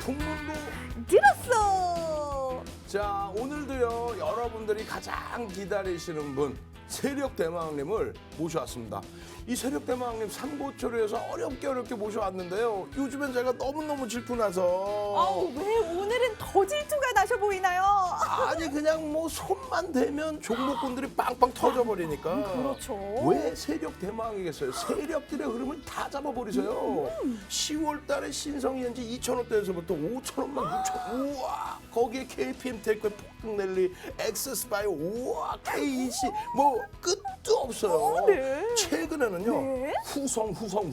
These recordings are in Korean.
풍문도 들었어. 자, 오늘도요 여러분들이 가장 기다리시는 분 세력대마왕님을 모셔왔습니다. 이 세력대마왕님 삼고초려에서 어렵게 모셔왔는데요. 요즘엔 제가 너무너무 질투나서 왜 오늘은 더 질투가 나셔 보이나요? 아니 그냥 뭐 손만 대면 종목군들이 빵빵 터져버리니까 그렇죠. 왜 세력대마왕이겠어요? 세력들의 흐름을 다 잡아버리세요. 10월 달에 신성이현지 2,000원대에서부터 5,000원만 6,000원. 우와, 거기에 KPM테크, 폭등랠리, 엑세스바이오, 우와, KEC 뭐 끝도 없어요. 네. 최근에는요 네. 후성 후성.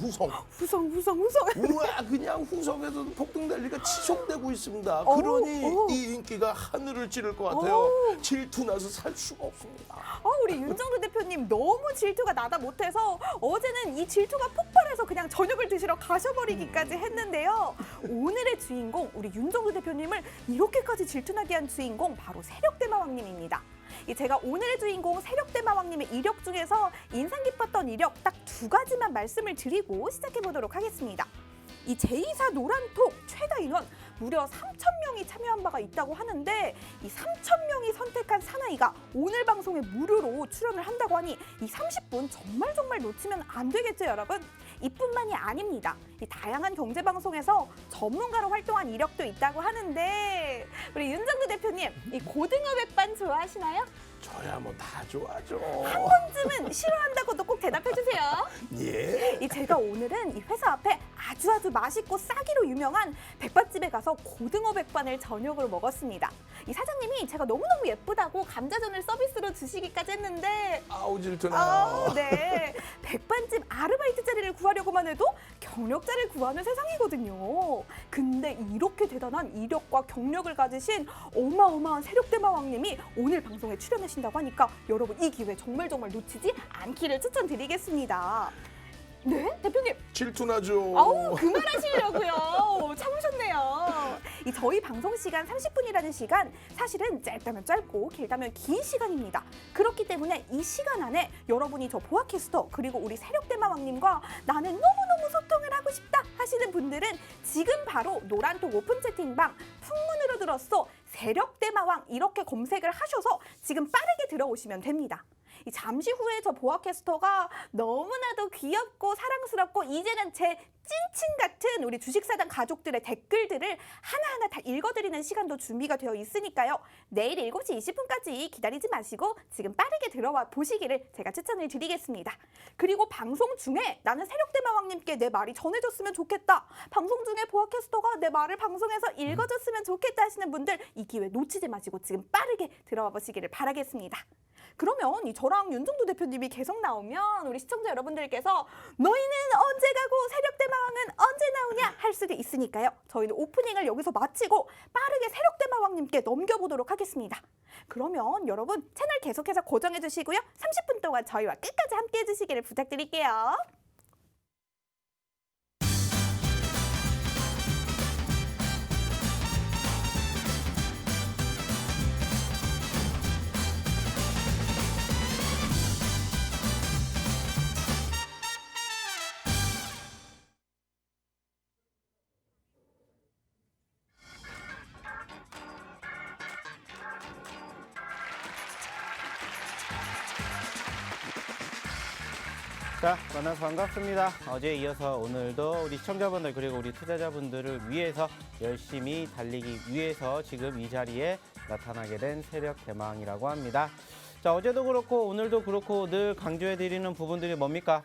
우와, 그냥 후성에서 폭등랠리가 지속되고 있습니다. 그러니 이 인기가 하늘을 찌를 것 같아요. 질투나서 살 수가 없습니다. 우리 윤정도 대표님 너무 질투가 나다 못해서 어제는 이 질투가 폭발해서 그냥 저녁을 드시러 가셔버리기까지 했는데요. 오늘의 주인공 우리 윤정도 대표님을 이렇게까지 질투나게 한 주인공 바로 세력대마왕님입니다. 제가 오늘의 주인공 세력대마왕님의 이력 중에서 인상 깊었던 이력 딱 2가지만 말씀을 드리고 시작해보도록 하겠습니다. 이 제2사 노란톡 최다 인원 무려 3,000명이 참여한 바가 있다고 하는데 이 3,000명이 선택한 사나이가 오늘 방송에 무료로 출연을 한다고 하니 이 30분 정말 놓치면 안 되겠죠, 여러분? 이뿐만이 아닙니다. 이 다양한 경제방송에서 전문가로 활동한 이력도 있다고 하는데 우리 윤정도 대표님 이 고등어 백반 좋아하시나요? 저야 뭐 다 좋아하죠. 한 번쯤은 싫어한다고도 꼭 대답해 주세요. 예. 제가 오늘은 이 회사 앞에 아주 맛있고 싸기로 유명한 백반집에 가서 고등어 백반을 저녁으로 먹었습니다. 이 사장님이 제가 너무너무 예쁘다고 감자전을 서비스로 주시기까지 했는데 아우 질투나. 네. 백반집 아르바이트 자리를 구하려고만 해도 경력자를 구하는 세상이거든요. 근데 이렇게 대단한 이력과 경력을 가지신 어마어마한 세력대마왕님이 오늘 방송에 출연하신다고 하니까 여러분 이 기회 정말 놓치지 않기를 추천드리겠습니다. 네? 대표님. 질투나죠. 그만하시려고요. 참으셨네요. 저희 방송 시간 30분이라는 시간 사실은 짧다면 짧고 길다면 긴 시간입니다. 그렇기 때문에 이 시간 안에 여러분이 저 보아캐스터 그리고 우리 세력대마왕님과 나는 너무너무 소통을 하고 싶다 하시는 분들은 지금 바로 노란톡 오픈 채팅방 풍문으로 들었어 세력대마왕 이렇게 검색을 하셔서 지금 빠르게 들어오시면 됩니다. 잠시 후에 저 보아캐스터가 너무나도 귀엽고 사랑스럽고 이제는 제 찐친 같은 우리 주식사장 가족들의 댓글들을 하나하나 다 읽어드리는 시간도 준비가 되어 있으니까요. 내일 7시 20분까지 기다리지 마시고 지금 빠르게 들어와 보시기를 제가 추천을 드리겠습니다. 그리고 방송 중에 나는 세력대마왕님께 내 말이 전해졌으면 좋겠다. 방송 중에 보아캐스터가 내 말을 방송에서 읽어줬으면 좋겠다 하시는 분들 이 기회 놓치지 마시고 지금 빠르게 들어와 보시기를 바라겠습니다. 그러면 저랑 윤정도 대표님이 계속 나오면 우리 시청자 여러분들께서 너희는 언제 가고 세력대마왕은 언제 나오냐 할 수도 있으니까요. 저희는 오프닝을 여기서 마치고 빠르게 세력대마왕님께 넘겨보도록 하겠습니다. 그러면 여러분 채널 계속해서 고정해 주시고요. 30분 동안 저희와 끝까지 함께해 주시기를 부탁드릴게요. 자, 만나서 반갑습니다. 어제에 이어서 오늘도 우리 시청자분들 그리고 우리 투자자분들을 위해서 열심히 달리기 위해서 지금 이 자리에 나타나게 된 세력대마왕이라고 합니다. 자, 어제도 그렇고 오늘도 그렇고 늘 강조해드리는 부분들이 뭡니까?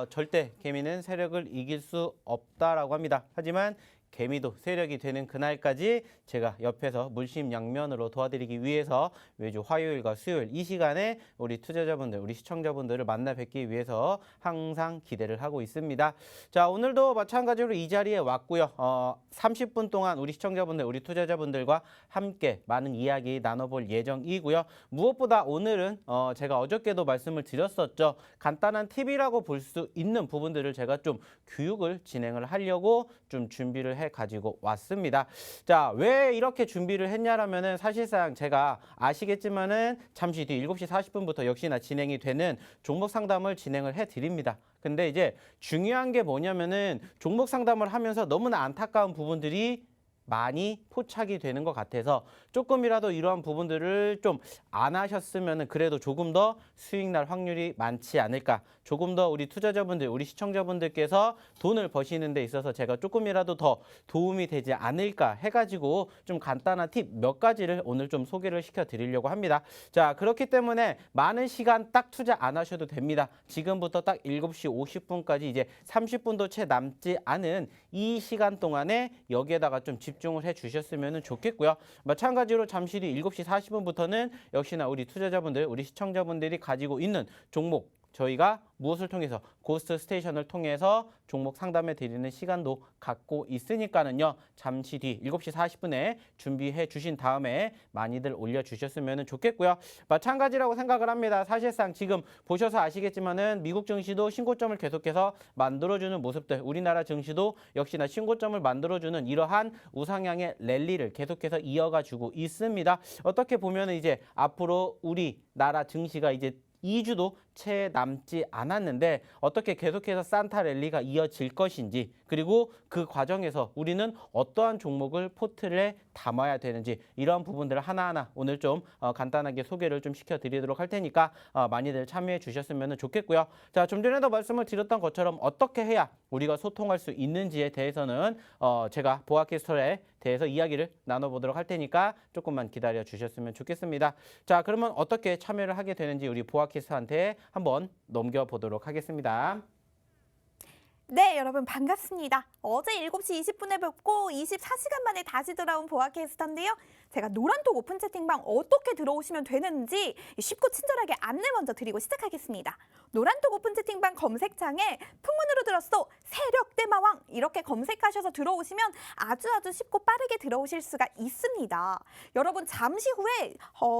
절대 개미는 세력을 이길 수 없다라고 합니다. 하지만 개미도 세력이 되는 그날까지 제가 옆에서 물심양면으로 도와드리기 위해서 매주 화요일과 수요일 이 시간에 우리 투자자분들, 우리 시청자분들을 만나 뵙기 위해서 항상 기대를 하고 있습니다. 자, 오늘도 마찬가지로 이 자리에 왔고요. 30분 동안 우리 시청자분들, 우리 투자자분들과 함께 많은 이야기 나눠볼 예정이고요. 무엇보다 오늘은 제가 어저께도 말씀을 드렸었죠. 간단한 팁이라고 볼 수 있는 부분들을 제가 좀 교육을 진행을 하려고 좀 준비를 가지고 왔습니다. 자, 왜 이렇게 준비를 했냐라면은 사실상 제가 아시겠지만은 잠시 뒤 7시 40분부터 역시나 진행이 되는 종목 상담을 진행을 해 드립니다. 근데 이제 중요한 게 뭐냐면은 종목 상담을 하면서 너무나 안타까운 부분들이 많이 포착이 되는 것 같아서 조금이라도 이러한 부분들을 좀 안 하셨으면 그래도 조금 더 수익 날 확률이 많지 않을까. 조금 더 우리 투자자분들, 우리 시청자분들께서 돈을 버시는 데 있어서 제가 조금이라도 더 도움이 되지 않을까 해가지고 좀 간단한 팁 몇 가지를 오늘 좀 소개를 시켜드리려고 합니다. 자, 그렇기 때문에 많은 시간 딱 투자 안 하셔도 됩니다. 지금부터 딱 7시 50분까지 이제 30분도 채 남지 않은 이 시간 동안에 여기에다가 좀 집중을 해 주셨으면 좋겠고요. 마찬가지로 잠시 뒤 7시 40분부터는 역시나 우리 투자자분들, 우리 시청자분들이 가지고 있는 종목 저희가 무엇을 통해서 고스트 스테이션을 통해서 종목 상담해 드리는 시간도 갖고 있으니까는요. 잠시 뒤 7시 40분에 준비해 주신 다음에 많이들 올려주셨으면 좋겠고요. 마찬가지라고 생각을 합니다. 사실상 지금 보셔서 아시겠지만은 미국 증시도 신고점을 계속해서 만들어주는 모습들, 우리나라 증시도 역시나 신고점을 만들어주는 이러한 우상향의 랠리를 계속해서 이어가주고 있습니다. 어떻게 보면 이제 앞으로 우리나라 증시가 이제 2주도 채 남지 않았는데 어떻게 계속해서 산타 랠리가 이어질 것인지 그리고 그 과정에서 우리는 어떠한 종목을 포트에 담아야 되는지 이러한 부분들을 하나하나 오늘 좀 간단하게 소개를 좀 시켜드리도록 할 테니까 많이들 참여해 주셨으면 좋겠고요. 자, 좀 전에도 말씀을 드렸던 것처럼 어떻게 해야 우리가 소통할 수 있는지에 대해서는 제가 보아캐스터에 대해서 이야기를 나눠보도록 할 테니까 조금만 기다려 주셨으면 좋겠습니다. 자, 그러면 어떻게 참여를 하게 되는지 우리 보아캐스터한테 한번 넘겨보도록 하겠습니다. 네, 여러분 반갑습니다. 어제 7시 20분에 뵙고 24시간 만에 다시 돌아온 보아캐스터인데요. 제가 노란톡 오픈 채팅방 어떻게 들어오시면 되는지 쉽고 친절하게 안내 먼저 드리고 시작하겠습니다. 노란톡 오픈 채팅방 검색창에 풍문으로 들었어 세력대마왕 이렇게 검색하셔서 들어오시면 아주 쉽고 빠르게 들어오실 수가 있습니다. 여러분 잠시 후에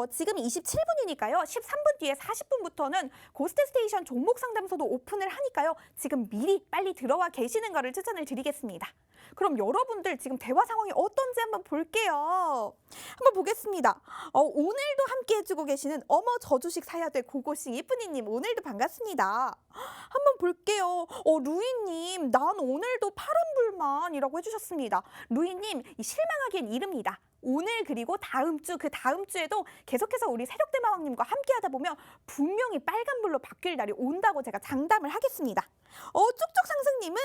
지금 27분이니까요. 13분 뒤에 40분부터는 고스트스테이션 종목 상담소도 오픈을 하니까요. 지금 미리 빨리 들어와 계시는 거를 추천을 드리겠습니다. 그럼 여러분들 지금 대화 상황이 어떤지 한번 볼게요. 한번 보겠습니다. 오늘도 함께 해주고 계시는 어머 저 주식 사야 돼 고고싱 이쁜이님 오늘도 반갑습니다. 한번 볼게요. 루이님 난 오늘도 파란불만이라고 해주셨습니다. 루이님 실망하기엔 이릅니다. 오늘 그리고 다음 주 그 다음 주에도 계속해서 우리 세력대마왕님과 함께 하다 보면 분명히 빨간불로 바뀔 날이 온다고 제가 장담을 하겠습니다. 쭉쭉 상승님은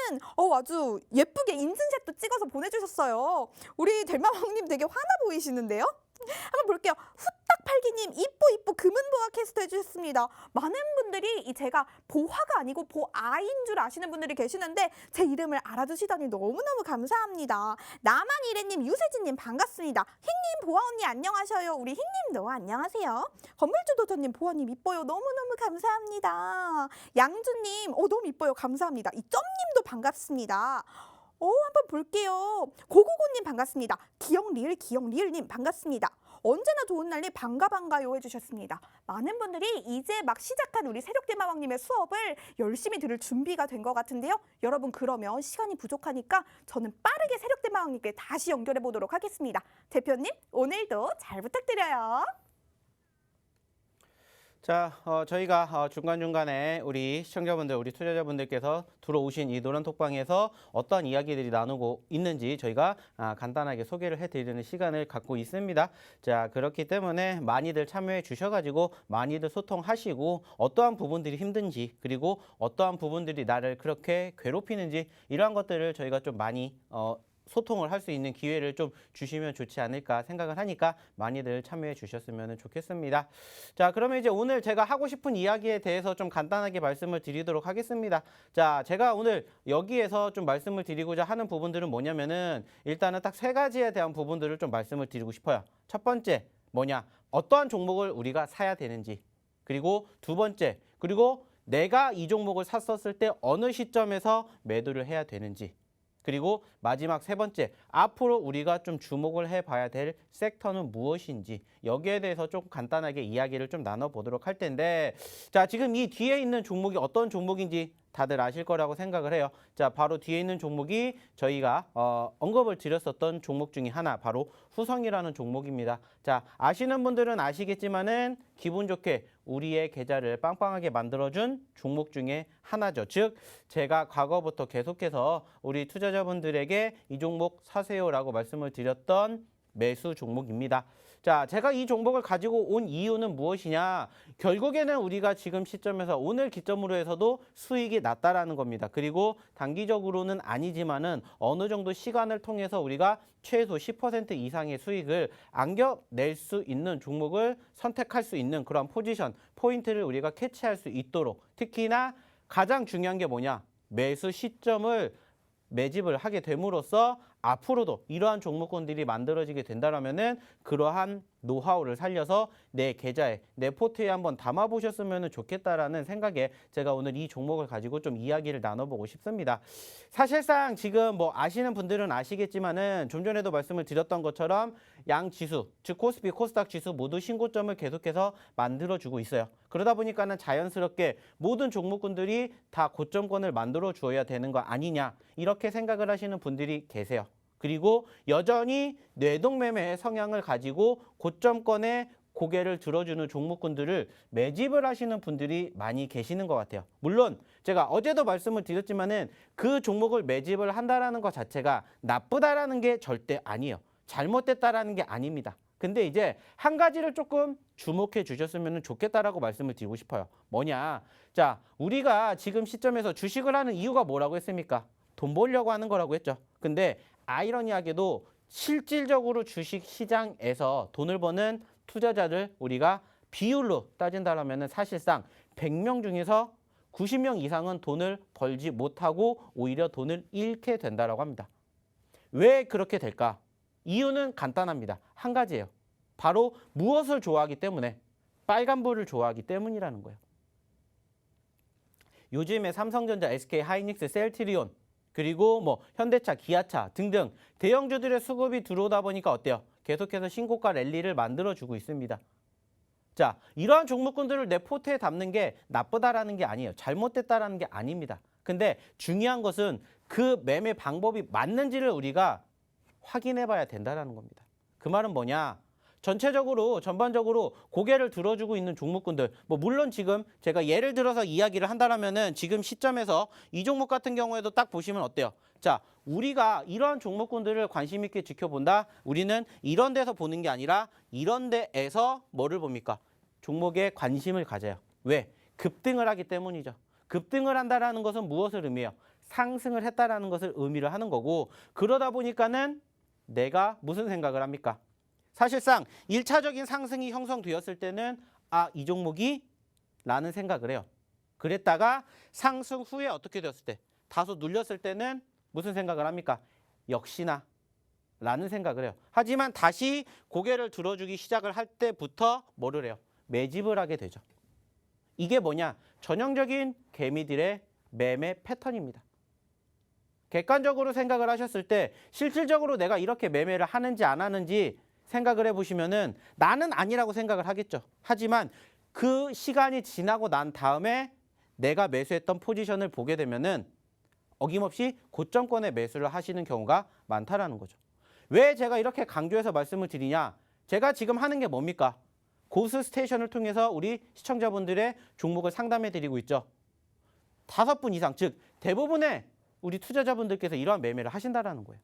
아주 예쁘게 인증샷도 찍어서 보내주셨어요. 우리 대마왕님 되게 화나 보이시는데요? 한번 볼게요. 후딱 팔기님 이뻐 금은보아 캐스트 해주셨습니다. 많은 분들이 제가 보화가 아니고 보아인 줄 아시는 분들이 계시는데 제 이름을 알아주시다니 너무너무 감사합니다. 나만이래님 유세진님 반갑습니다. 흰님 보아 언니 안녕하셔요. 우리 흰님도 안녕하세요. 건물주도전님 보아님 이뻐요. 너무너무 감사합니다. 양주님 너무 이뻐요. 감사합니다. 이 점님도 반갑습니다. 한번 볼게요. 고고고님 반갑습니다. 기영리을님 반갑습니다. 언제나 좋은 날님 반가요 해주셨습니다. 많은 분들이 이제 막 시작한 우리 세력대마왕님의 수업을 열심히 들을 준비가 된 것 같은데요. 여러분 그러면 시간이 부족하니까 저는 빠르게 세력대마왕님께 다시 연결해 보도록 하겠습니다. 대표님 오늘도 잘 부탁드려요. 자, 저희가 중간중간에 우리 시청자분들, 우리 투자자분들께서 들어오신 이 노란톡방에서 어떠한 이야기들이 나누고 있는지 저희가 간단하게 소개를 해드리는 시간을 갖고 있습니다. 자, 그렇기 때문에 많이들 참여해 주셔가지고 많이들 소통하시고 어떠한 부분들이 힘든지 그리고 어떠한 부분들이 나를 그렇게 괴롭히는지 이러한 것들을 저희가 좀 많이 소통을 할 수 있는 기회를 좀 주시면 좋지 않을까 생각을 하니까 많이들 참여해 주셨으면 좋겠습니다. 자, 그러면 이제 오늘 제가 하고 싶은 이야기에 대해서 좀 간단하게 말씀을 드리도록 하겠습니다. 자, 제가 오늘 여기에서 좀 말씀을 드리고자 하는 부분들은 뭐냐면은 일단은 딱 3가지에 대한 부분들을 좀 말씀을 드리고 싶어요. 첫 번째 뭐냐? 어떠한 종목을 우리가 사야 되는지. 그리고 두 번째, 그리고 내가 이 종목을 샀었을 때 어느 시점에서 매도를 해야 되는지. 그리고 마지막 3번째, 앞으로 우리가 좀 주목을 해봐야 될 섹터는 무엇인지 여기에 대해서 조금 간단하게 이야기를 좀 나눠보도록 할 텐데 자, 지금 이 뒤에 있는 종목이 어떤 종목인지 다들 아실 거라고 생각을 해요. 자, 바로 뒤에 있는 종목이 저희가 언급을 드렸었던 종목 중에 하나, 바로 후성이라는 종목입니다. 자, 아시는 분들은 아시겠지만은 기분 좋게 우리의 계좌를 빵빵하게 만들어준 종목 중에 하나죠. 즉 제가 과거부터 계속해서 우리 투자자분들에게 이 종목 사세요라고 말씀을 드렸던 매수 종목입니다. 자, 제가 이 종목을 가지고 온 이유는 무엇이냐? 결국에는 우리가 지금 시점에서 오늘 기점으로 해서도 수익이 났다라는 겁니다. 그리고 단기적으로는 아니지만은 어느 정도 시간을 통해서 우리가 최소 10% 이상의 수익을 안겨낼 수 있는 종목을 선택할 수 있는 그런 포지션, 포인트를 우리가 캐치할 수 있도록, 특히나 가장 중요한 게 뭐냐? 매수 시점을 매집을 하게 됨으로써 앞으로도 이러한 종목군들이 만들어지게 된다면은 그러한 노하우를 살려서 내 계좌에, 내 포트에 한번 담아보셨으면 좋겠다라는 생각에 제가 오늘 이 종목을 가지고 좀 이야기를 나눠보고 싶습니다. 사실상 지금 뭐 아시는 분들은 아시겠지만은 좀 전에도 말씀을 드렸던 것처럼 양 지수, 즉 코스피, 코스닥 지수 모두 신고점을 계속해서 만들어주고 있어요. 그러다 보니까는 자연스럽게 모든 종목군들이 다 고점권을 만들어 주어야 되는 거 아니냐, 이렇게 생각을 하시는 분들이 계세요. 그리고 여전히 뇌동매매 성향을 가지고 고점권에 고개를 들어주는 종목군들을 매집을 하시는 분들이 많이 계시는 것 같아요. 물론 제가 어제도 말씀을 드렸지만은 그 종목을 매집을 한다라는 것 자체가 나쁘다라는 게 절대 아니에요. 잘못됐다라는 게 아닙니다. 근데 이제 한 가지를 조금 주목해 주셨으면 좋겠다라고 말씀을 드리고 싶어요. 뭐냐? 자, 우리가 지금 시점에서 주식을 하는 이유가 뭐라고 했습니까? 돈 벌려고 하는 거라고 했죠. 근데 아이러니하게도 실질적으로 주식 시장에서 돈을 버는 투자자들 우리가 비율로 따진다면 사실상 100명 중에서 90명 이상은 돈을 벌지 못하고 오히려 돈을 잃게 된다고 합니다. 왜 그렇게 될까? 이유는 간단합니다. 한 가지예요. 바로 무엇을 좋아하기 때문에? 빨간불을 좋아하기 때문이라는 거예요. 요즘에 삼성전자, SK하이닉스, 셀트리온, 그리고 뭐 현대차, 기아차 등등 대형주들의 수급이 들어오다 보니까 어때요? 계속해서 신고가 랠리를 만들어주고 있습니다. 자, 이러한 종목군들을 내 포트에 담는 게 나쁘다라는 게 아니에요. 잘못됐다라는 게 아닙니다. 근데 중요한 것은 그 매매 방법이 맞는지를 우리가 확인해 봐야 된다는 겁니다. 그 말은 뭐냐? 전체적으로 전반적으로 고개를 들어주고 있는 종목군들, 뭐 물론 지금 제가 예를 들어서 이야기를 한다면은 지금 시점에서 이 종목 같은 경우에도 딱 보시면 어때요? 자, 우리가 이러한 종목군들을 관심 있게 지켜본다. 우리는 이런 데서 보는 게 아니라 이런 데에서 뭐를 봅니까? 종목에 관심을 가져요. 왜? 급등을 하기 때문이죠. 급등을 한다라는 것은 무엇을 의미해요? 상승을 했다라는 것을 의미를 하는 거고, 그러다 보니까는 내가 무슨 생각을 합니까? 사실상 1차적인 상승이 형성되었을 때는 이 종목이 라는 생각을 해요. 그랬다가 상승 후에 어떻게 되었을 때, 다소 눌렸을 때는 무슨 생각을 합니까? 역시나 라는 생각을 해요. 하지만 다시 고개를 들어주기 시작을 할 때부터 뭐를 해요? 매집을 하게 되죠. 이게 뭐냐? 전형적인 개미들의 매매 패턴입니다. 객관적으로 생각을 하셨을 때 실질적으로 내가 이렇게 매매를 하는지 안 하는지 생각을 해보시면은 나는 아니라고 생각을 하겠죠. 하지만 그 시간이 지나고 난 다음에 내가 매수했던 포지션을 보게 되면은 어김없이 고점권에 매수를 하시는 경우가 많다라는 거죠. 왜 제가 이렇게 강조해서 말씀을 드리냐? 제가 지금 하는 게 뭡니까? 고스 스테이션을 통해서 우리 시청자분들의 종목을 상담해 드리고 있죠. 5분 이상, 즉 대부분의 우리 투자자분들께서 이러한 매매를 하신다라는 거예요.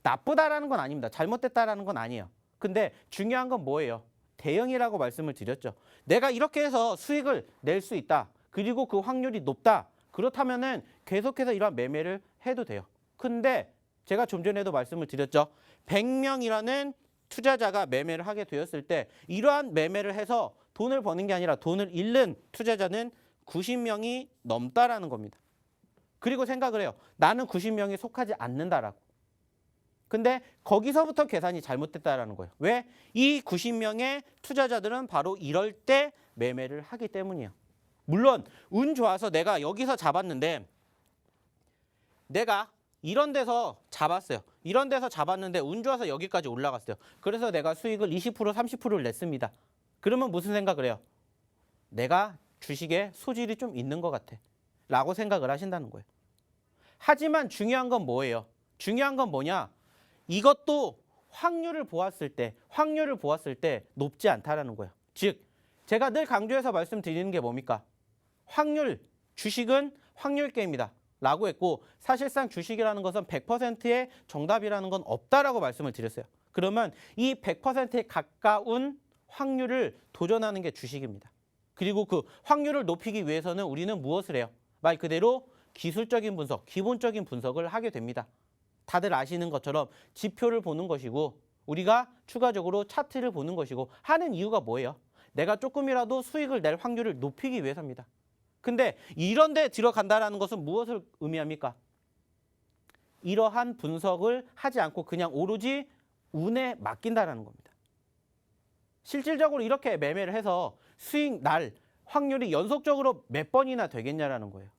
나쁘다라는 건 아닙니다. 잘못됐다라는 건 아니에요. 근데 중요한 건 뭐예요? 대응이라고 말씀을 드렸죠. 내가 이렇게 해서 수익을 낼 수 있다. 그리고 그 확률이 높다. 그렇다면은 계속해서 이러한 매매를 해도 돼요. 근데 제가 좀 전에도 말씀을 드렸죠. 100명이라는 투자자가 매매를 하게 되었을 때 이러한 매매를 해서 돈을 버는 게 아니라 돈을 잃는 투자자는 90명이 넘다라는 겁니다. 그리고 생각을 해요. 나는 90명에 속하지 않는다라고. 근데 거기서부터 계산이 잘못됐다라는 거예요. 왜? 이 90명의 투자자들은 바로 이럴 때 매매를 하기 때문이에요. 물론 운 좋아서 내가 여기서 잡았는데 내가 이런 데서 잡았어요. 이런 데서 잡았는데 운 좋아서 여기까지 올라갔어요. 그래서 내가 수익을 20%, 30%를 냈습니다. 그러면 무슨 생각을 해요? 내가 주식에 소질이 좀 있는 것 같아. 라고 생각을 하신다는 거예요. 하지만 중요한 건 뭐예요? 중요한 건 뭐냐? 이것도 확률을 보았을 때 높지 않다라는 거예요. 즉, 제가 늘 강조해서 말씀드리는 게 뭡니까? 확률, 주식은 확률 게임이다 라고 했고 사실상 주식이라는 것은 100%의 정답이라는 건 없다라고 말씀을 드렸어요. 그러면 이 100%에 가까운 확률을 도전하는 게 주식입니다. 그리고 그 확률을 높이기 위해서는 우리는 무엇을 해요? 말 그대로 기술적인 분석, 기본적인 분석을 하게 됩니다. 다들 아시는 것처럼 지표를 보는 것이고 우리가 추가적으로 차트를 보는 것이고 하는 이유가 뭐예요? 내가 조금이라도 수익을 낼 확률을 높이기 위해서입니다. 근데 이런 데 들어간다는 것은 무엇을 의미합니까? 이러한 분석을 하지 않고 그냥 오로지 운에 맡긴다는 겁니다. 실질적으로 이렇게 매매를 해서 수익 날 확률이 연속적으로 몇 번이나 되겠냐라는 거예요.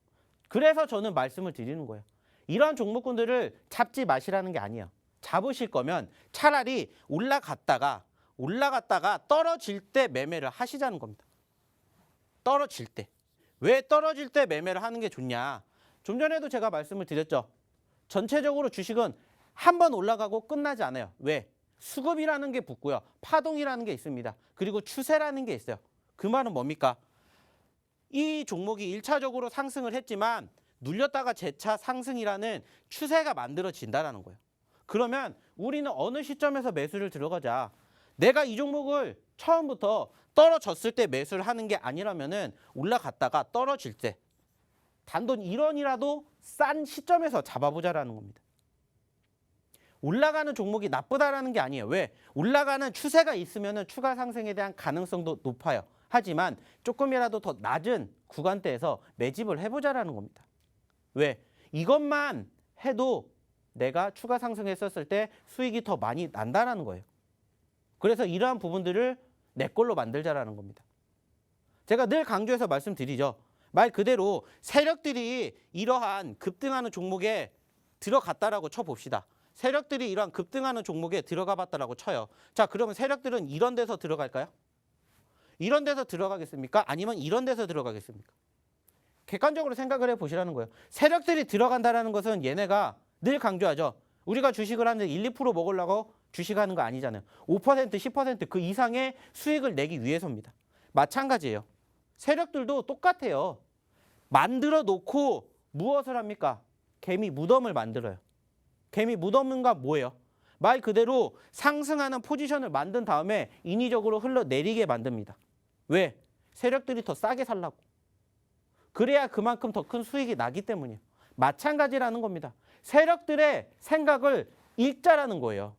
그래서 저는 말씀을 드리는 거예요. 이러한 종목군들을 잡지 마시라는 게 아니에요. 잡으실 거면 차라리 올라갔다가 떨어질 때 매매를 하시자는 겁니다. 떨어질 때. 왜 떨어질 때 매매를 하는 게 좋냐? 좀 전에도 제가 말씀을 드렸죠. 전체적으로 주식은 한 번 올라가고 끝나지 않아요. 왜? 수급이라는 게 붙고요. 파동이라는 게 있습니다. 그리고 추세라는 게 있어요. 그 말은 뭡니까? 이 종목이 1차적으로 상승을 했지만 눌렸다가 재차 상승이라는 추세가 만들어진다는 거예요. 그러면 우리는 어느 시점에서 매수를 들어가자. 내가 이 종목을 처음부터 떨어졌을 때 매수를 하는 게 아니라면은 올라갔다가 떨어질 때 단돈 1원이라도 싼 시점에서 잡아보자라는 겁니다. 올라가는 종목이 나쁘다라는 게 아니에요. 왜? 올라가는 추세가 있으면은 추가 상승에 대한 가능성도 높아요. 하지만 조금이라도 더 낮은 구간대에서 매집을 해보자라는 겁니다. 왜? 이것만 해도 내가 추가 상승했었을 때 수익이 더 많이 난다라는 거예요. 그래서 이러한 부분들을 내 걸로 만들자라는 겁니다. 제가 늘 강조해서 말씀드리죠. 말 그대로 세력들이 이러한 급등하는 종목에 들어갔다라고 쳐봅시다. 세력들이 이러한 급등하는 종목에 들어가 봤다라고 쳐요. 자, 그러면 세력들은 이런 데서 들어갈까요? 이런 데서 들어가겠습니까? 아니면 이런 데서 들어가겠습니까? 객관적으로 생각을 해보시라는 거예요. 세력들이 들어간다는 것은 얘네가 늘 강조하죠. 우리가 주식을 하는데 1, 2% 먹으려고 주식하는 거 아니잖아요. 5%, 10%그 이상의 수익을 내기 위해서입니다. 마찬가지예요. 세력들도 똑같아요. 만들어 놓고 무엇을 합니까? 개미 무덤을 만들어요. 개미 무덤인가 뭐예요? 말 그대로 상승하는 포지션을 만든 다음에 인위적으로 흘러내리게 만듭니다. 왜? 세력들이 더 싸게 살라고. 그래야 그만큼 더 큰 수익이 나기 때문이에요. 마찬가지라는 겁니다. 세력들의 생각을 읽자라는 거예요.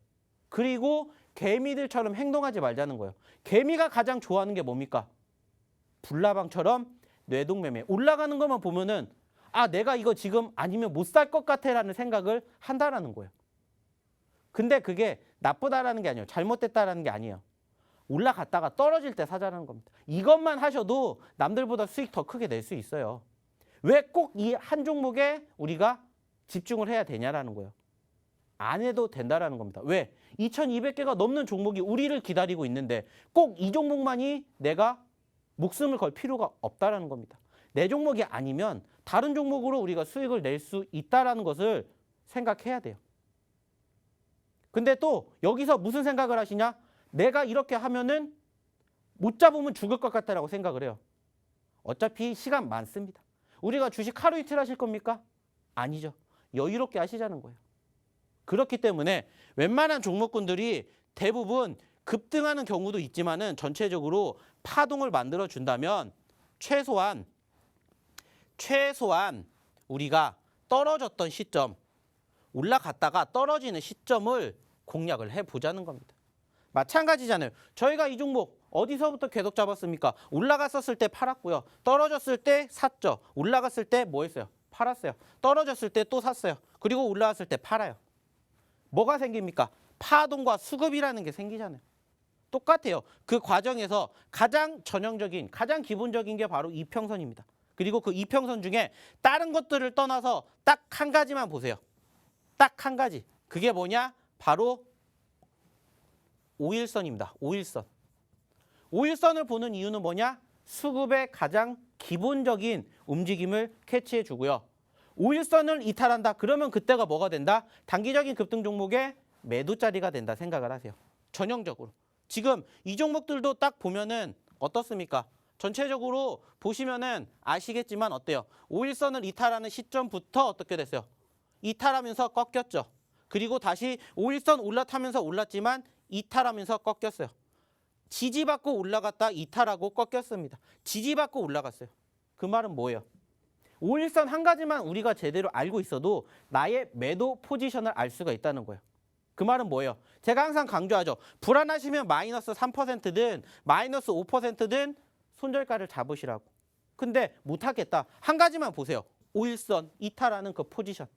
그리고 개미들처럼 행동하지 말자는 거예요. 개미가 가장 좋아하는 게 뭡니까? 불나방처럼 뇌동매매. 올라가는 것만 보면은 아, 내가 이거 지금 아니면 못 살 것 같아라는 생각을 한다라는 거예요. 근데 그게 나쁘다라는 게 아니에요. 잘못됐다라는 게 아니에요. 올라갔다가 떨어질 때 사자라는 겁니다. 이것만 하셔도 남들보다 수익 더 크게 낼 수 있어요. 왜 꼭 이 한 종목에 우리가 집중을 해야 되냐라는 거예요. 안 해도 된다라는 겁니다. 왜? 2200개가 넘는 종목이 우리를 기다리고 있는데 꼭 이 종목만이 내가 목숨을 걸 필요가 없다라는 겁니다. 내 종목이 아니면 다른 종목으로 우리가 수익을 낼 수 있다라는 것을 생각해야 돼요. 근데 또 여기서 무슨 생각을 하시냐? 내가 이렇게 하면은 못 잡으면 죽을 것 같다라고 생각을 해요. 어차피 시간 많습니다. 우리가 주식 하루 이틀 하실 겁니까? 아니죠. 여유롭게 하시자는 거예요. 그렇기 때문에 웬만한 종목군들이 대부분 급등하는 경우도 있지만은 전체적으로 파동을 만들어 준다면 최소한 우리가 떨어졌던 시점, 올라갔다가 떨어지는 시점을 공략을 해보자는 겁니다. 마찬가지잖아요. 저희가 이 종목 어디서부터 계속 잡았습니까? 올라갔었을 때 팔았고요. 떨어졌을 때 샀죠. 올라갔을 때 뭐 했어요? 팔았어요. 떨어졌을 때 또 샀어요. 그리고 올라갔을 때 팔아요. 뭐가 생깁니까? 파동과 수급이라는 게 생기잖아요. 똑같아요. 그 과정에서 가장 전형적인, 가장 기본적인 게 바로 이평선입니다. 그리고 그 이평선 중에 다른 것들을 떠나서 딱 한 가지만 보세요. 딱 한 가지. 그게 뭐냐? 바로 5일선입니다. 5일선. 5일선을 보는 이유는 뭐냐? 수급의 가장 기본적인 움직임을 캐치해 주고요. 5일선을 이탈한다. 그러면 그때가 뭐가 된다? 단기적인 급등 종목의 매도 자리가 된다 생각을 하세요. 전형적으로. 지금 이 종목들도 딱 보면은 어떻습니까? 전체적으로 보시면은 아시겠지만 어때요? 5일선을 이탈하는 시점부터 어떻게 됐어요? 이탈하면서 꺾였죠. 그리고 다시 5일선 올라타면서 올랐지만 이탈하면서 꺾였어요. 지지받고 올라갔다 이탈하고 꺾였습니다. 지지받고 올라갔어요. 그 말은 뭐예요? 5일선 한 가지만 우리가 제대로 알고 있어도 나의 매도 포지션을 알 수가 있다는 거예요. 그 말은 뭐예요? 제가 항상 강조하죠. 불안하시면 마이너스 3%든 마이너스 5%든 손절가를 잡으시라고. 근데 못하겠다. 한 가지만 보세요. 5일선 이탈하는 그 포지션.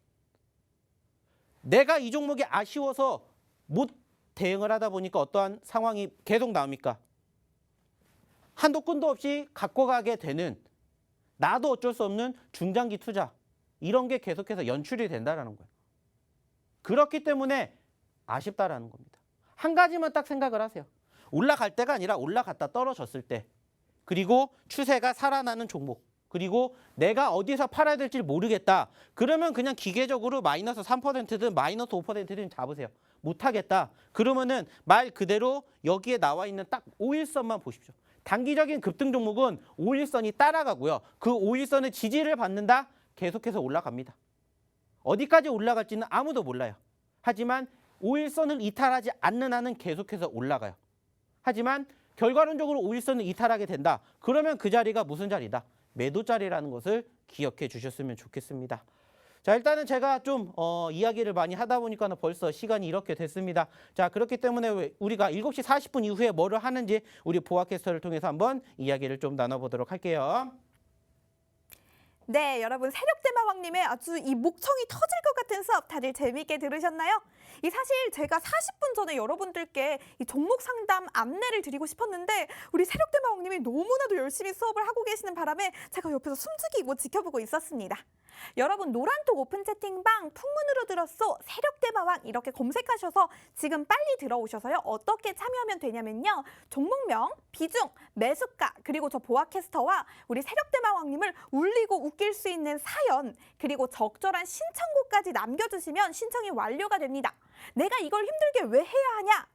내가 이 종목이 아쉬워서 못 대응을 하다 보니까 어떠한 상황이 계속 나옵니까? 한도 끝도 없이 갖고 가게 되는 나도 어쩔 수 없는 중장기 투자. 이런 게 계속해서 연출이 된다는 거예요. 그렇기 때문에 아쉽다라는 겁니다. 한 가지만 딱 생각을 하세요. 올라갈 때가 아니라 올라갔다 떨어졌을 때. 그리고 추세가 살아나는 종목. 그리고 내가 어디서 팔아야 될지 모르겠다. 그러면 그냥 기계적으로 마이너스 3%든 마이너스 5%든 잡으세요. 못하겠다. 그러면은 말 그대로 여기에 나와 있는 딱 5일선만 보십시오. 단기적인 급등 종목은 5일선이 따라가고요. 그 5일선의 지지를 받는다. 계속해서 올라갑니다. 어디까지 올라갈지는 아무도 몰라요. 하지만 5일선을 이탈하지 않는 한은 계속해서 올라가요. 하지만 결과론적으로 5일선을 이탈하게 된다. 그러면 그 자리가 무슨 자리다? 매도 자리라는 것을 기억해 주셨으면 좋겠습니다. 자, 일단은 제가 좀 이야기를 많이 하다 보니까 벌써 시간이 이렇게 됐습니다. 자, 그렇기 때문에 우리가 7시 40분 이후에 뭐를 하는지 우리 보아캐스터를 통해서 한번 이야기를 좀 나눠보도록 할게요. 네, 여러분 세력대마왕님의 아주 이 목청이 터질 것 같은 수업 다들 재미있게 들으셨나요? 이 사실 제가 40분 전에 여러분들께 이 종목 상담 안내를 드리고 싶었는데 우리 세력대마왕님이 너무나도 열심히 수업을 하고 계시는 바람에 제가 옆에서 숨죽이고 지켜보고 있었습니다. 여러분 노란톡 오픈 채팅방 풍문으로 들었소 세력대마왕 이렇게 검색하셔서 지금 빨리 들어오셔서요. 어떻게 참여하면 되냐면요. 종목명, 비중, 매수가 그리고 저 보아캐스터와 우리 세력대마왕님을 울리고 웃길 수 있는 사연 그리고 적절한 신청곡까지 남겨주시면 신청이 완료가 됩니다. 내가 이걸 힘들게 왜 해야 하냐?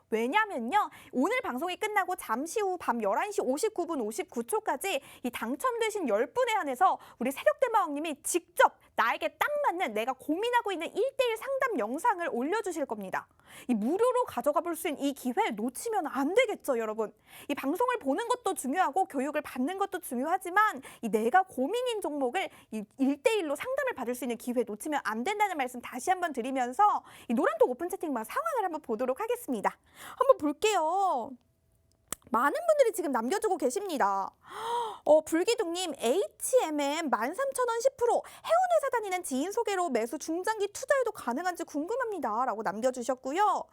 왜냐면요. 오늘 방송이 끝나고 잠시 후 밤 11시 59분 59초까지 이 당첨되신 10분에 한해서 우리 세력대마왕님이 직접 나에게 딱 맞는 내가 고민하고 있는 1대1 상담 영상을 올려주실 겁니다. 이 무료로 가져가 볼 수 있는 이 기회 놓치면 안 되겠죠, 여러분. 이 방송을 보는 것도 중요하고 교육을 받는 것도 중요하지만 이 내가 고민인 종목을 이 1대1로 상담을 받을 수 있는 기회 놓치면 안 된다는 말씀 다시 한번 드리면서 이 노란톡 오픈 채팅방 상황을 한번 보도록 하겠습니다. 한번 볼게요. 많은 분들이 지금 남겨주고 계십니다. 불기둥님 HMM 13,000원 10% 해운회사 다니는 지인 소개로 매수 중장기 투자해도 가능한지 궁금합니다. 라고 남겨주셨고요.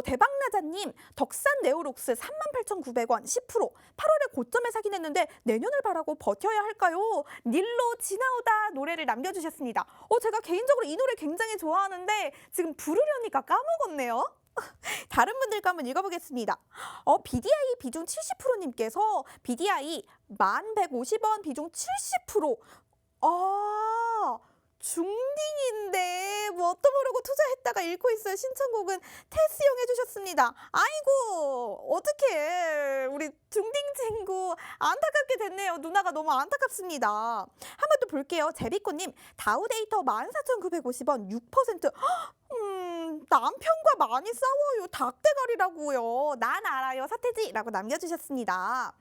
대박나자님 덕산 네오록스 38,900원 10% 8월에 고점에 사긴 했는데 내년을 바라고 버텨야 할까요? 닐로 지나오다 노래를 남겨주셨습니다. 제가 개인적으로 이 노래 굉장히 좋아하는데 지금 부르려니까 까먹었네요. 다른 분들과 한번 읽어보겠습니다. BDI 비중 70%님께서 BDI 1150원 비중 70%. 중딩인데 뭣도 모르고 투자했다가 잃고 있어요. 신청곡은 테스용 해주셨습니다. 아이고 어떡해 우리 중딩 친구 안타깝게 됐네요. 누나가 너무 안타깝습니다. 한 번 또 볼게요. 제비꽃님 다우데이터 14,950원 6%. 남편과 많이 싸워요. 닭대가리라고요. 난 알아요. 서태지라고 남겨주셨습니다.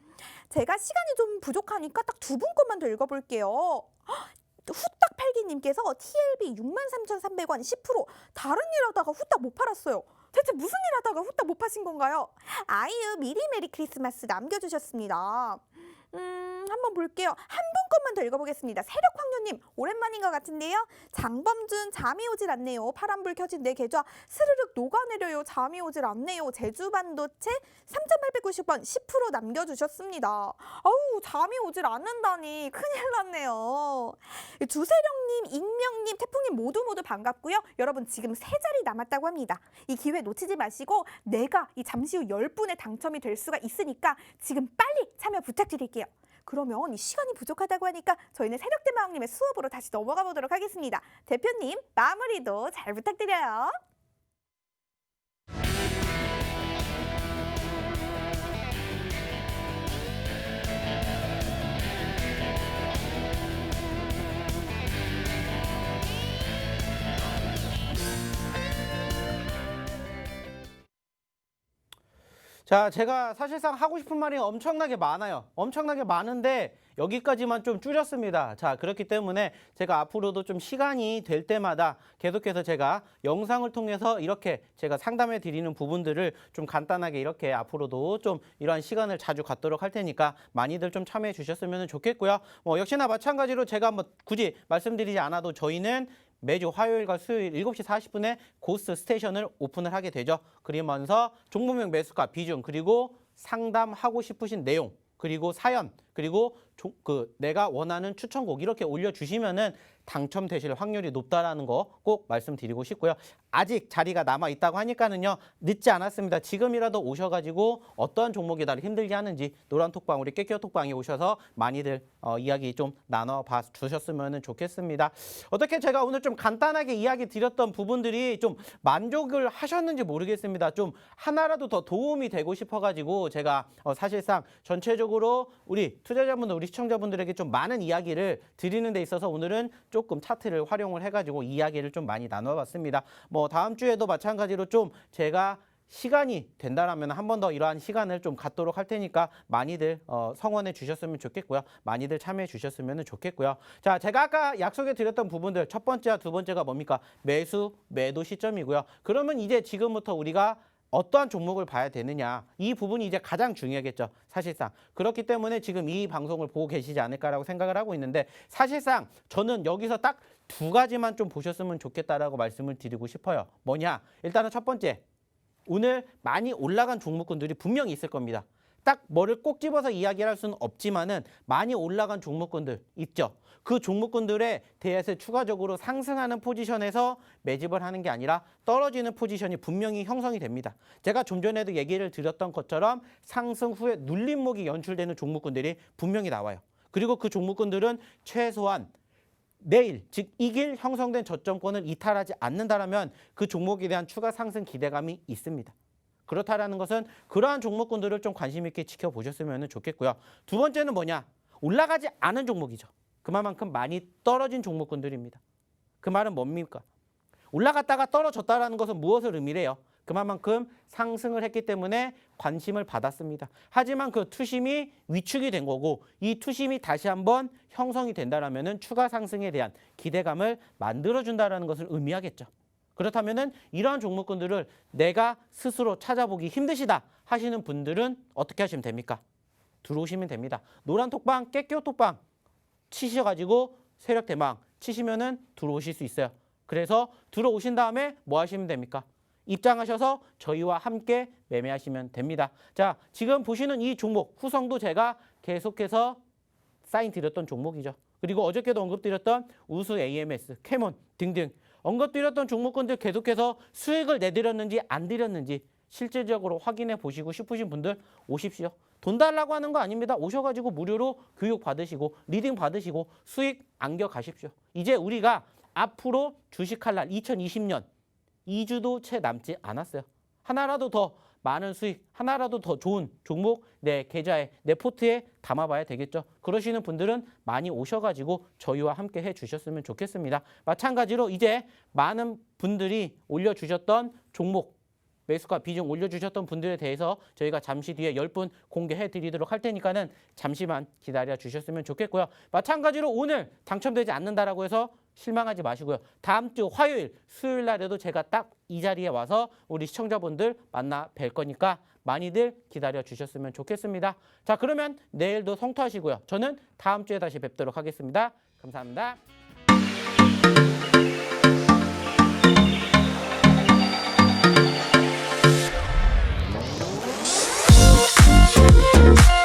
제가 시간이 좀 부족하니까 딱 두 분 것만 더 읽어볼게요. 후딱 팔기님께서 TLB 63,300원 10% 다른 일 하다가 후딱 못 팔았어요. 대체 무슨 일 하다가 후딱 못 파신 건가요? 아이유 미리 메리 크리스마스 남겨주셨습니다. 한번 볼게요. 한 분 것만 더 읽어보겠습니다. 세력황녀님 오랜만인 것 같은데요. 장범준 잠이 오질 않네요. 파란불 켜진 내 계좌 스르륵 녹아내려요. 잠이 오질 않네요. 제주반도체 3,890원 10% 남겨주셨습니다. 아우 잠이 오질 않는다니 큰일 났네요. 주세령님, 익명님, 태풍님 모두 반갑고요. 여러분 지금 3자리 남았다고 합니다. 이 기회 놓치지 마시고 내가 이 잠시 후 10분에 당첨이 될 수가 있으니까 지금 빨리 참여 부탁드릴게요. 그러면 이 시간이 부족하다고 하니까 저희는 세력대마왕님의 수업으로 다시 넘어가 보도록 하겠습니다. 대표님 마무리도 잘 부탁드려요. 자, 제가 사실상 하고 싶은 말이 엄청나게 많아요. 엄청나게 많은데 여기까지만 좀 줄였습니다. 자, 그렇기 때문에 제가 앞으로도 좀 시간이 될 때마다 계속해서 제가 영상을 통해서 이렇게 제가 상담해 드리는 부분들을 좀 간단하게 이렇게 앞으로도 좀 이러한 시간을 자주 갖도록 할 테니까 많이들 좀 참여해 주셨으면 좋겠고요. 역시나 마찬가지로 제가 뭐 굳이 말씀드리지 않아도 저희는 매주 화요일과 수요일 7시 40분에 고스트 스테이션을 오픈을 하게 되죠. 그러면서 종목명 매수가 비중 그리고 상담하고 싶으신 내용 그리고 사연 그리고 내가 원하는 추천곡 이렇게 올려주시면은 당첨되실 확률이 높다라는 거 꼭 말씀드리고 싶고요. 아직 자리가 남아 있다고 하니까는요 늦지 않았습니다. 지금이라도 오셔가지고 어떠한 종목이 나를 힘들게 하는지 노란톡방 우리 깨끼어 톡방에 오셔서 많이들 이야기 좀 나눠봐 주셨으면 좋겠습니다. 어떻게 제가 오늘 좀 간단하게 이야기 드렸던 부분들이 좀 만족을 하셨는지 모르겠습니다. 좀 하나라도 더 도움이 되고 싶어가지고 제가 사실상 전체적으로 우리 투자자분들 우리 시청자분들에게 좀 많은 이야기를 드리는 데 있어서 오늘은 조금 차트를 활용을 해가지고 이야기를 좀 많이 나눠봤습니다. 다음 주에도 마찬가지로 좀 제가 시간이 된다라면 한 번 더 이러한 시간을 좀 갖도록 할 테니까 많이들 성원해 주셨으면 좋겠고요. 많이들 참여해 주셨으면 좋겠고요. 자, 제가 아까 약속해 드렸던 부분들 첫 번째와 두 번째가 뭡니까? 매수, 매도 시점이고요. 그러면 이제 지금부터 우리가 어떠한 종목을 봐야 되느냐 이 부분이 이제 가장 중요하겠죠. 사실상 그렇기 때문에 지금 이 방송을 보고 계시지 않을까라고 생각을 하고 있는데 사실상 저는 여기서 딱 두 가지만 좀 보셨으면 좋겠다라고 말씀을 드리고 싶어요. 뭐냐? 일단은 첫 번째 오늘 많이 올라간 종목군들이 분명히 있을 겁니다. 딱 뭐를 꼭 집어서 이야기할 수는 없지만은 많이 올라간 종목군들 있죠. 그 종목군들에 대해서 추가적으로 상승하는 포지션에서 매집을 하는 게 아니라 떨어지는 포지션이 분명히 형성이 됩니다. 제가 좀 전에도 얘기를 드렸던 것처럼 상승 후에 눌림목이 연출되는 종목군들이 분명히 나와요. 그리고 그 종목군들은 최소한 내일, 즉 이길 형성된 저점권을 이탈하지 않는다면 그 종목에 대한 추가 상승 기대감이 있습니다. 그렇다라는 것은 그러한 종목군들을 좀 관심 있게 지켜보셨으면 좋겠고요. 두 번째는 뭐냐? 올라가지 않은 종목이죠. 그만큼 많이 떨어진 종목군들입니다. 그 말은 뭡니까? 올라갔다가 떨어졌다라는 것은 무엇을 의미해요? 그만큼 상승을 했기 때문에 관심을 받았습니다. 하지만 그 투심이 위축이 된 거고 이 투심이 다시 한번 형성이 된다라면은 추가 상승에 대한 기대감을 만들어준다라는 것을 의미하겠죠. 그렇다면은 이러한 종목군들을 내가 스스로 찾아보기 힘드시다 하시는 분들은 어떻게 하시면 됩니까? 들어오시면 됩니다. 노란 톡방, 깨끼오 톡방 치셔가지고 세력 대망 치시면은 들어오실 수 있어요. 그래서 들어오신 다음에 뭐 하시면 됩니까? 입장하셔서 저희와 함께 매매하시면 됩니다. 자, 지금 보시는 이 종목 후성도 제가 계속해서 사인 드렸던 종목이죠. 그리고 어저께도 언급드렸던 우수 AMS, 캐몬 등등 언급드렸던 종목군들 계속해서 수익을 내드렸는지 안 드렸는지 실질적으로 확인해 보시고 싶으신 분들 오십시오. 돈 달라고 하는 거 아닙니다. 오셔가지고 무료로 교육 받으시고 리딩 받으시고 수익 안겨 가십시오. 이제 우리가 앞으로 주식할 날 2020년 2주도 채 남지 않았어요. 하나라도 더 많은 수익, 하나라도 더 좋은 종목 내 계좌에, 내 포트에 담아봐야 되겠죠. 그러시는 분들은 많이 오셔가지고 저희와 함께 해주셨으면 좋겠습니다. 마찬가지로 이제 많은 분들이 올려주셨던 종목, 매수가 비중 올려주셨던 분들에 대해서 저희가 잠시 뒤에 10분 공개해 드리도록 할 테니까는 잠시만 기다려 주셨으면 좋겠고요. 마찬가지로 오늘 당첨되지 않는다라고 해서 실망하지 마시고요. 다음 주 화요일, 수요일 날에도 제가 딱 이 자리에 와서 우리 시청자분들 만나 뵐 거니까 많이들 기다려 주셨으면 좋겠습니다. 자, 그러면 내일도 성투하시고요. 저는 다음 주에 다시 뵙도록 하겠습니다. 감사합니다. We'll be right back.